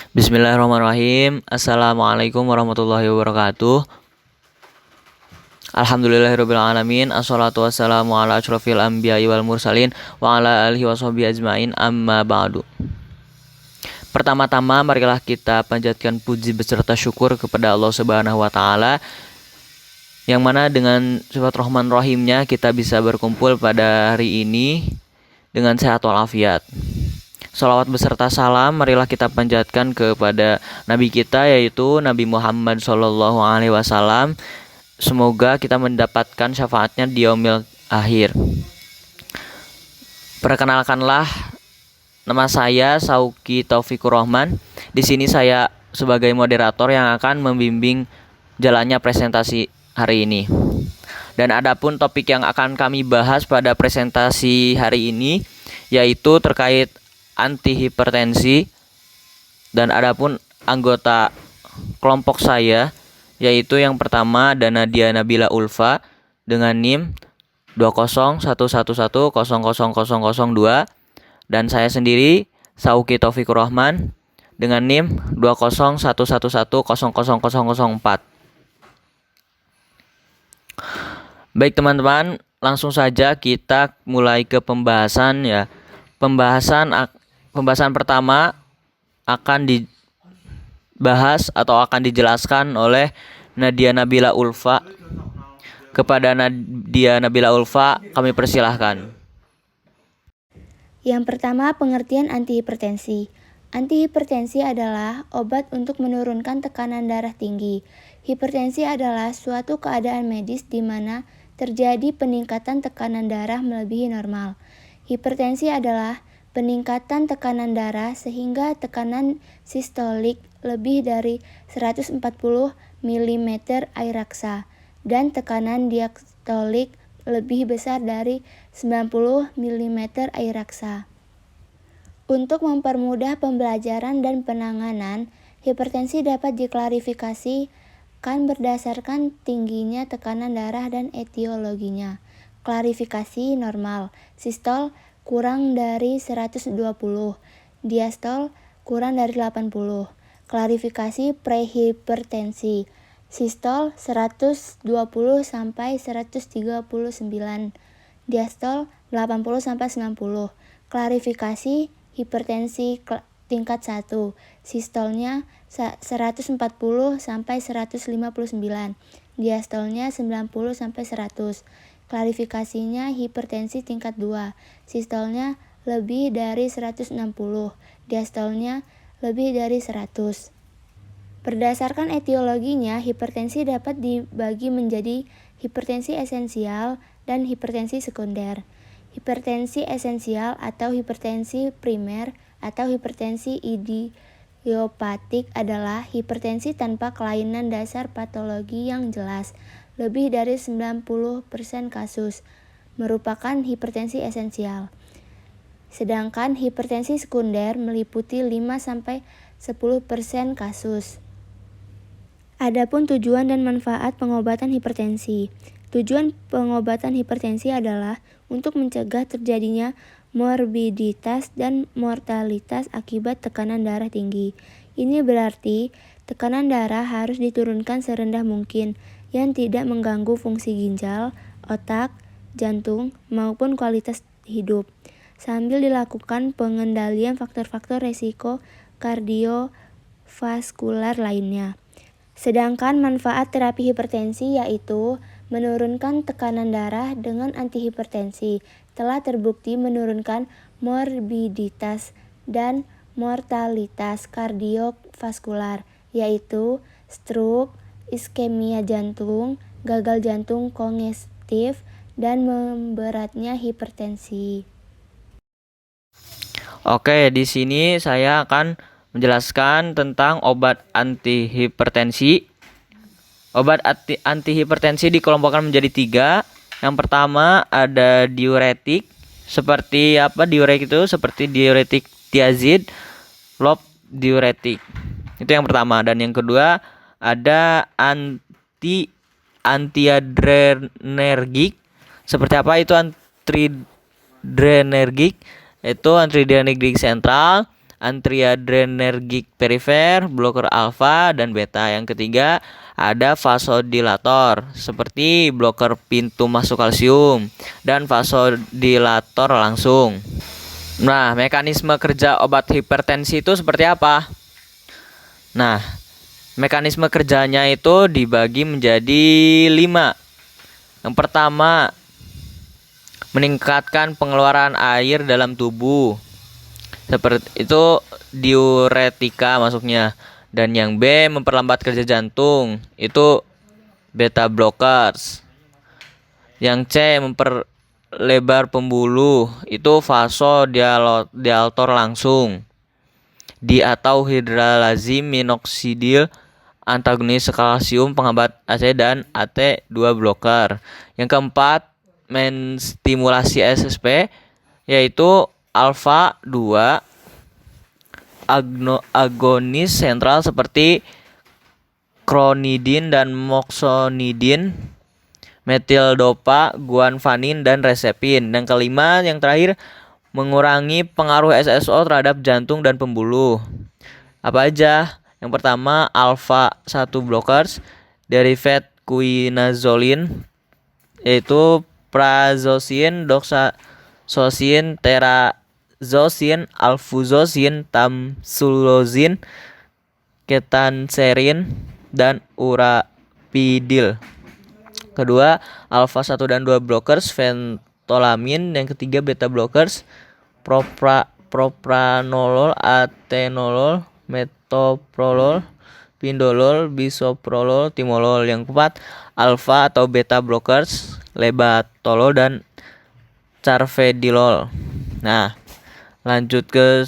Bismillahirrahmanirrahim. Assalamualaikum warahmatullahi wabarakatuh. Alhamdulillahirrabbilalamin. Assalatu wassalamu ala asyrafil anbiya'i wal mursalin wa ala alihi washabihi ajmain, amma ba'du. Pertama-tama marilah kita panjatkan puji beserta syukur kepada Allah Subhanahu wa taala, yang mana dengan sifat Rahman Rahimnya kita bisa berkumpul pada hari ini dengan sehat walafiat. Salawat beserta salam marilah kita panjatkan kepada Nabi kita, yaitu Nabi Muhammad SAW. Semoga kita mendapatkan syafaatnya di yaumil akhir. Perkenalkanlah, nama saya Sauki Taufikur Rahman. Di sini saya sebagai moderator yang akan membimbing jalannya presentasi hari ini. Dan adapun topik yang akan kami bahas pada presentasi hari ini yaitu terkait antihipertensi, dan adapun anggota kelompok saya yaitu yang pertama ada Nadia Nabila Ulfa dengan NIM 20111000002, dan saya sendiri Sauki Taufikur Rahman dengan NIM 20111000004. Baik teman-teman, langsung saja kita mulai ke pembahasan ya. Pembahasan pertama akan dibahas atau akan dijelaskan oleh Nadia Nabila Ulfa. Kepada Nadia Nabila Ulfa kami persilahkan. Yang pertama, pengertian antihipertensi. Antihipertensi adalah obat untuk menurunkan tekanan darah tinggi. Hipertensi adalah suatu keadaan medis di mana terjadi peningkatan tekanan darah melebihi normal. Hipertensi adalah peningkatan tekanan darah sehingga tekanan sistolik lebih dari 140 mm air raksa dan tekanan diastolik lebih besar dari 90 mm air raksa. Untuk mempermudah pembelajaran dan penanganan, hipertensi dapat diklarifikasikan berdasarkan tingginya tekanan darah dan etiologinya. Klarifikasi normal, sistol kurang dari 120, diastol kurang dari 80. Klarifikasi prehipertensi, sistol 120 sampai 139, diastol 80 sampai 90. Klarifikasi hipertensi tingkat 1, sistolnya 140 sampai 159, diastolnya 90 sampai 100. Klarifikasinya hipertensi tingkat 2, sistolnya lebih dari 160, diastolnya lebih dari 100. Berdasarkan etiologinya, hipertensi dapat dibagi menjadi hipertensi esensial dan hipertensi sekunder. Hipertensi esensial atau hipertensi primer atau hipertensi idiopatik adalah hipertensi tanpa kelainan dasar patologi yang jelas. Lebih dari 90% kasus merupakan hipertensi esensial. Sedangkan hipertensi sekunder meliputi 5-10% kasus. Adapun tujuan dan manfaat pengobatan hipertensi. Tujuan pengobatan hipertensi adalah untuk mencegah terjadinya morbiditas dan mortalitas akibat tekanan darah tinggi. Ini berarti tekanan darah harus diturunkan serendah mungkin, yang tidak mengganggu fungsi ginjal, otak, jantung, maupun kualitas hidup, sambil dilakukan pengendalian faktor-faktor resiko kardiovaskular lainnya. Sedangkan manfaat terapi hipertensi yaitu menurunkan tekanan darah dengan antihipertensi telah terbukti menurunkan morbiditas dan mortalitas kardiovaskular, yaitu stroke, iskemia jantung, gagal jantung kongestif, dan memberatnya hipertensi. Oke, di sini saya akan menjelaskan tentang obat antihipertensi. Obat antihipertensi dikelompokkan menjadi 3. Yang pertama ada diuretik. Seperti apa diuretik itu? Seperti diuretik tiazid, loop diuretik. Itu yang pertama. Dan yang kedua ada antiadrenergik. Seperti apa itu antiadrenergik? Itu antiadrenergik sentral, antiadrenergik perifer, bloker alfa dan beta. Yang ketiga ada vasodilator seperti bloker pintu masuk kalsium dan vasodilator langsung. Nah, mekanisme kerja obat hipertensi itu seperti apa? Nah, mekanisme kerjanya itu dibagi menjadi 5. Yang pertama, meningkatkan pengeluaran air dalam tubuh. Seperti itu diuretika masuknya. Dan yang B, memperlambat kerja jantung. Itu beta blockers. Yang C, memperlebar pembuluh. Itu vasodilator langsung. D atau hidralazim minoxidil antagonis kalsium penghambat AC dan AT2 blocker. Yang keempat, menstimulasi SSP yaitu alfa 2 agonis sentral seperti cronidin dan moxonidin, metildopa, guanfanin dan resepin. Dan kelima, yang terakhir, mengurangi pengaruh SSO terhadap jantung dan pembuluh. Apa aja? Yang pertama, alfa 1 blockers, derivat quinazolin yaitu prazosin, doxazosin, terazosin, alfuzosin, tamsulozin, ketanserin dan urapidil. Kedua, alfa 1 dan 2 blockers, fentolamin. Yang ketiga, beta blockers, propranolol, atenolol, metoprolol, pindolol, bisoprolol, timolol. Yang keempat, alfa atau beta blockers, lebatolol dan carvedilol. Nah, lanjut ke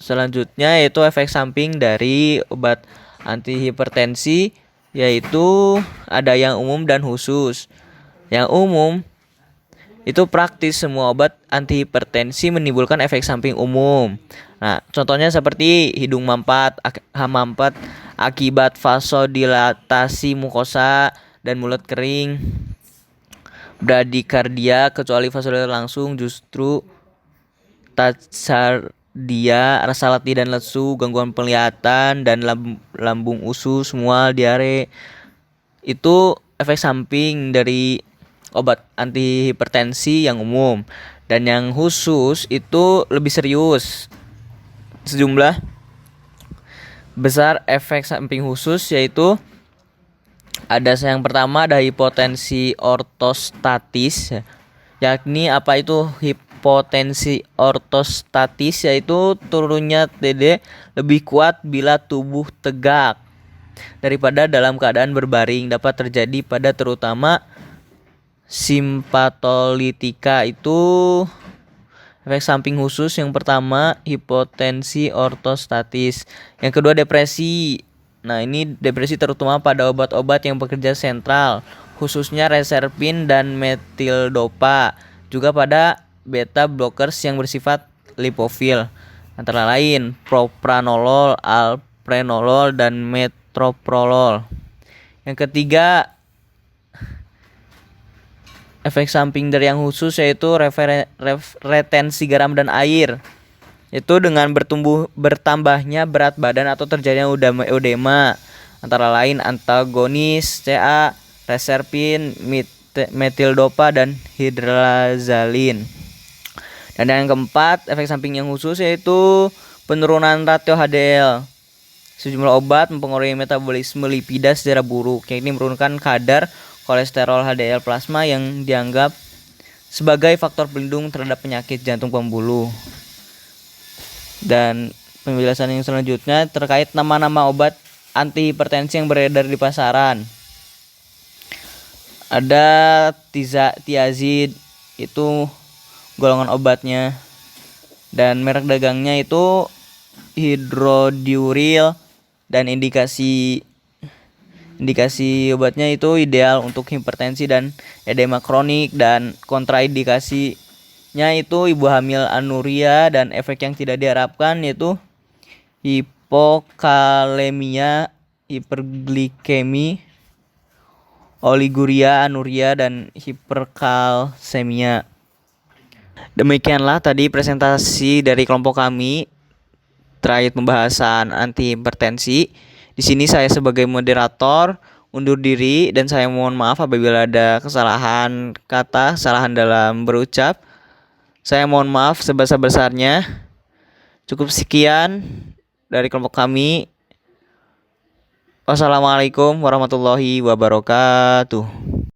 selanjutnya yaitu efek samping dari obat antihipertensi, yaitu ada yang umum dan khusus. Yang umum itu praktis, semua obat antihipertensi menimbulkan efek samping umum. Nah, contohnya seperti hidung mampet, akibat vasodilatasi mukosa dan mulut kering, bradikardia kecuali vasodilator langsung, justru tachycardia, rasa letih dan lesu, gangguan penglihatan dan lambung usus, mual, diare. Itu efek samping dari obat antihipertensi yang umum. Dan yang khusus itu lebih serius. Sejumlah besar efek samping khusus yaitu ada yang pertama ada hipotensi ortostatis, yakni apa itu hipotensi ortostatis, yaitu turunnya TD lebih kuat bila tubuh tegak daripada dalam keadaan berbaring, dapat terjadi pada terutama simpatolitika. Itu efek samping khusus yang pertama, hipotensi ortostatis. Yang kedua, depresi. Nah, ini depresi terutama pada obat-obat yang bekerja sentral, khususnya reserpin dan metildopa. Juga pada beta blockers yang bersifat lipofil, antara lain propranolol, alprenolol dan metoprolol. Yang ketiga, efek samping dari yang khusus yaitu retensi garam dan air. Itu dengan bertambahnya berat badan atau terjadinya edema, antara lain antagonis CA, reserpin, metildopa dan hidralazalin. Dan yang keempat, efek samping yang khusus yaitu penurunan ratio HDL. Sejumlah obat mempengaruhi metabolisme lipida secara buruk, yakni menurunkan kadar kolesterol HDL plasma yang dianggap sebagai faktor pelindung terhadap penyakit jantung pembuluh. Dan penjelasan yang selanjutnya terkait nama-nama obat antihipertensi yang beredar di pasaran. Ada tiazid, itu golongan obatnya, dan merek dagangnya itu hidrodiuril, dan indikasi obatnya itu ideal untuk hipertensi dan edema kronik, dan kontraindikasinya itu ibu hamil, anuria, dan efek yang tidak diharapkan yaitu hipokalemia, hiperglikemi, oliguria, anuria, dan hiperkalsemia. Demikianlah tadi presentasi dari kelompok kami terkait pembahasan anti hipertensi. Di sini saya sebagai moderator undur diri dan saya mohon maaf apabila ada kesalahan kata, kesalahan dalam berucap. Saya mohon maaf sebesar-besarnya. Cukup sekian dari kelompok kami. Wassalamualaikum warahmatullahi wabarakatuh.